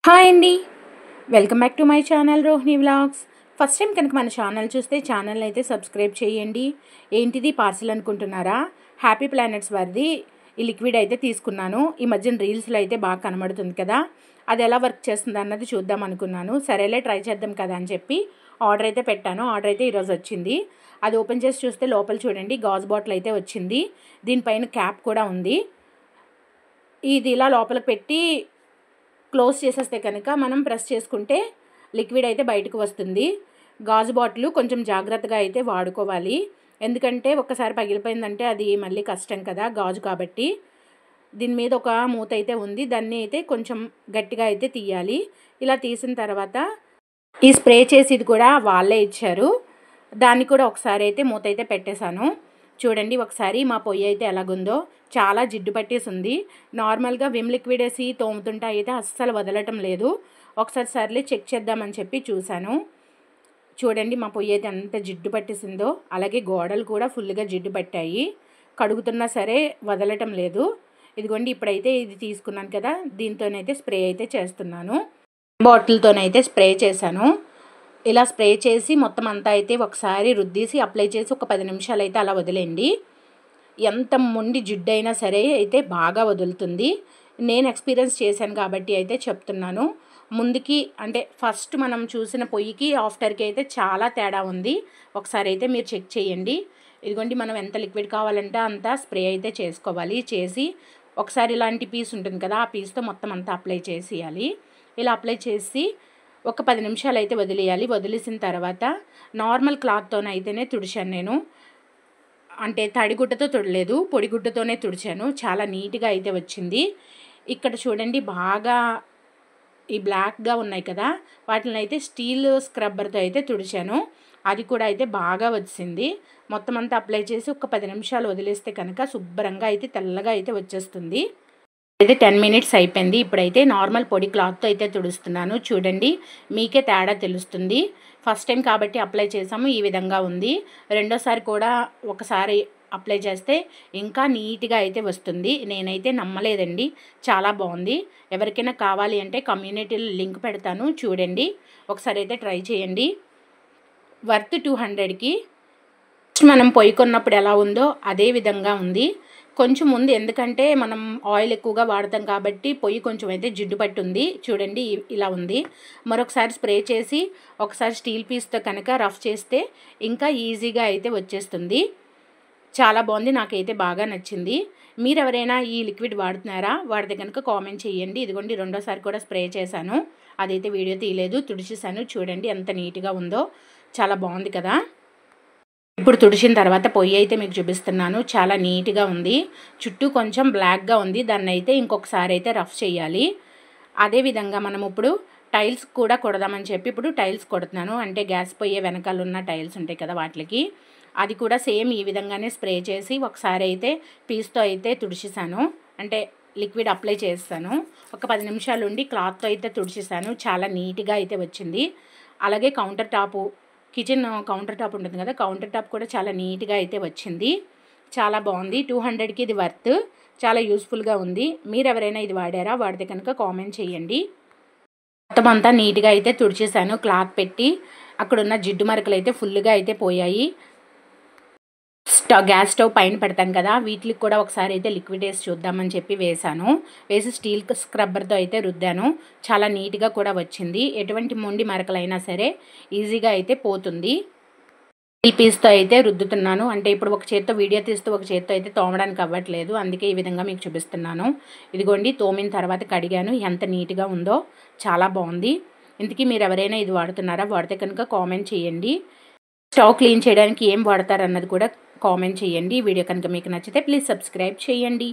Hi అండి. Welcome back to my channel Rohini vlogs. First time కనుక మన ఛానల్ చూస్తే ఛానల్ అయితే సబ్స్క్రైబ్ చేయండి. ఏంటిది పార్సిల్ అనుకుంటున్నారా? హ్యాపీ ప్లానెట్స్ వారిది ఈ లిక్విడ్ అయితే తీసుకున్నాను. ఈ మధ్యన రీల్స్లో అయితే బాగా కనబడుతుంది కదా, అది ఎలా వర్క్ చేస్తుంది అన్నది చూద్దాం అనుకున్నాను. సరేలే ట్రై చేద్దాం కదా అని చెప్పి ఆర్డర్ అయితే పెట్టాను. ఆర్డర్ అయితే ఈరోజు వచ్చింది. అది ఓపెన్ చేసి చూస్తే లోపల చూడండి గాజు బాటిల్ అయితే వచ్చింది. దీనిపైన క్యాప్ కూడా ఉంది. ఇది ఇలా లోపలికి పెట్టి క్లోజ్ చేసేస్తే కనుక మనం ప్రెస్ చేసుకుంటే లిక్విడ్ అయితే బయటకు వస్తుంది. గాజు బాటిల్ కొంచెం జాగ్రత్తగా అయితే వాడుకోవాలి, ఎందుకంటే ఒక్కసారి పగిలిపోయిందంటే అది మళ్ళీ కష్టం కదా, గాజు కాబట్టి. దీని మీద ఒక మూత అయితే ఉంది, దాన్ని అయితే కొంచెం గట్టిగా అయితే తీయాలి. ఇలా తీసిన తర్వాత ఈ స్ప్రే చేసేది కూడా వాళ్ళే ఇచ్చారు. దాన్ని కూడా ఒకసారి అయితే మూత అయితే పెట్టేశాను. చూడండి ఒకసారి మా పొయ్యి అయితే ఎలాగుందో, చాలా జిడ్డు పట్టేసి ఉంది. నార్మల్గా విమ్ లిక్విడ్ వేసి తోముతుంటే అయితే అస్సలు వదలటం లేదు. ఒకసారి సర్లే చెక్ చేద్దామని చెప్పి చూశాను. చూడండి మా పొయ్యి అయితే ఎంత జిడ్డు పట్టేసిందో, అలాగే గోడలు కూడా ఫుల్గా జిడ్డు పట్టాయి. కడుగుతున్నా సరే వదలటం లేదు. ఇదిగోండి ఇప్పుడైతే ఇది తీసుకున్నాను కదా, దీంతోనైతే స్ప్రే అయితే చేస్తున్నాను. బాటిల్తోనైతే స్ప్రే చేశాను. ఇలా స్ప్రే చేసి మొత్తం అంతా అయితే ఒకసారి రుద్దేసి అప్లై చేసి ఒక 10 నిమిషాలు అయితే అలా వదిలేండి. ఎంత మొండి జిడ్డు అయినా సరే అయితే బాగా వదులుతుంది. నేను ఎక్స్పీరియన్స్ చేశాను కాబట్టి అయితే చెప్తున్నాను. ముందుకి అంటే ఫస్ట్ మనం చూసిన పొయ్యికి ఆఫ్టర్కి అయితే చాలా తేడా ఉంది. ఒకసారి అయితే మీరు చెక్ చేయండి. ఇదిగోండి మనం ఎంత లిక్విడ్ కావాలంటే అంత స్ప్రే అయితే చేసుకోవాలి. చేసి ఒకసారి ఇలాంటి పీస్ ఉంటుంది కదా, ఆ పీస్తో మొత్తం అంతా అప్లై చేసేయాలి. ఇలా అప్లై చేసి ఒక 10 నిమిషాలు అయితే వదిలేయాలి. వదిలేసిన తర్వాత నార్మల్ క్లాత్తోనైతేనే తుడిచాను నేను. అంటే తడిగుడ్డతో తుడలేదు, పొడిగుడ్డతోనే తుడిచాను. చాలా నీట్గా అయితే వచ్చింది. ఇక్కడ చూడండి బాగా ఈ బ్లాక్గా ఉన్నాయి కదా, వాటిని అయితే స్టీల్ స్క్రబ్బర్తో అయితే తుడిచాను. అది కూడా అయితే బాగా వచ్చింది. మొత్తం అంతా అప్లై చేసి ఒక 10 నిమిషాలు వదిలేస్తే కనుక శుభ్రంగా అయితే తెల్లగా అయితే వచ్చేస్తుంది. అయితే 10 మినిట్స్ అయిపోయింది. ఇప్పుడైతే నార్మల్ పొడి క్లాత్తో అయితే తుడుస్తున్నాను. చూడండి మీకే తేడా తెలుస్తుంది. ఫస్ట్ టైం కాబట్టి అప్లై చేసాము, ఈ విధంగా ఉంది. రెండోసారి కూడా ఒకసారి అప్లై చేస్తే ఇంకా నీట్గా అయితే వస్తుంది. నేనైతే నమ్మలేదండి, చాలా బాగుంది. ఎవరికైనా కావాలి అంటే కమ్యూనిటీలో లింక్ పెడతాను, చూడండి. ఒకసారి అయితే ట్రై చేయండి. వర్త్ 200కి మనం పొయ్యి కొన్నప్పుడు ఎలా ఉందో అదే విధంగా ఉంది. కొంచెం ఉంది, ఎందుకంటే మనం ఆయిల్ ఎక్కువగా వాడతాం కాబట్టి పొయ్యి కొంచెం అయితే జిడ్డు పట్టి ఉంది. చూడండి ఇలా ఉంది. మరొకసారి స్ప్రే చేసి ఒకసారి స్టీల్ పీస్తో కనుక రఫ్ చేస్తే ఇంకా ఈజీగా అయితే వచ్చేస్తుంది. చాలా బాగుంది, నాకైతే బాగా నచ్చింది. మీరు ఎవరైనా ఈ లిక్విడ్ వాడుతున్నారా? వాడితే కనుక కామెంట్ చేయండి. ఇదిగోండి రెండోసారి కూడా స్ప్రే చేశాను, అదైతే వీడియో తీయలేదు, తుడిచేసాను. చూడండి ఎంత నీట్గా ఉందో, చాలా బాగుంది కదా. ఇప్పుడు తుడిచిన తర్వాత పొయ్యి అయితే మీకు చూపిస్తున్నాను. చాలా నీట్గా ఉంది. చుట్టూ కొంచెం బ్లాక్గా ఉంది, దాన్ని అయితే ఇంకొకసారి అయితే రఫ్ చేయాలి. అదేవిధంగా మనం ఇప్పుడు టైల్స్ కూడా కొడదామని చెప్పి ఇప్పుడు టైల్స్ కొడుతున్నాను. అంటే గ్యాస్ పొయ్యి వెనకాల ఉన్న టైల్స్ ఉంటాయి కదా, వాటికి అది కూడా సేమ్ ఈ విధంగానే స్ప్రే చేసి ఒకసారి అయితే పీస్తో అయితే తుడిచేసాను. అంటే లిక్విడ్ అప్లై చేస్తాను. ఒక 10 నిమిషాలు ఉండి క్లాత్తో అయితే తుడిచేసాను. చాలా నీట్గా అయితే వచ్చింది. అలాగే counter top, kitchen counter top ఉంటుంది కదా, కౌంటర్ టాప్ కూడా చాలా నీట్గా అయితే వచ్చింది. చాలా బాగుంది. 200కి ఇది వర్త్, చాలా యూస్ఫుల్గా ఉంది. మీరు ఎవరైనా ఇది వాడారా? వాడితే కనుక కామెంట్ చేయండి. మొత్తం అంతా నీట్గా అయితే తుడిచేసాను క్లాత్ పెట్టి. అక్కడున్న జిడ్డు మరకలు అయితే ఫుల్గా అయితే పోయాయి. గ్యాస్ స్టవ్ పైన పెడతాం కదా, వీటికి కూడా ఒకసారి అయితే లిక్విడ్ వేసి చూద్దామని చెప్పి వేసాను. వేసి స్టీల్ స్క్రబ్బర్తో అయితే రుద్దాను. చాలా నీట్గా కూడా వచ్చింది. ఎటువంటి మొండి మరకలైనా సరే ఈజీగా అయితే పోతుంది. ఈ పీస్తో అయితే రుద్దుతున్నాను. అంటే ఇప్పుడు ఒక చేత్తో వీడియో తీస్తూ ఒక చేత్తో అయితే తోమడానికి అవ్వట్లేదు, అందుకే ఈ విధంగా మీకు చూపిస్తున్నాను. ఇదిగోండి తోమిన తర్వాత కడిగాను. ఎంత నీట్గా ఉందో, చాలా బాగుంది. ఇంతకీ మీరు ఎవరైనా ఇది వాడుతున్నారా? వాడితే కనుక కామెంట్ చేయండి. స్టవ్ క్లీన్ చేయడానికి ఏం వాడతారన్నది కూడా కామెంట్ చేయండి. వీడియో కనుక మీకు నచ్చితే ప్లీజ్ సబ్స్క్రైబ్ చేయండి.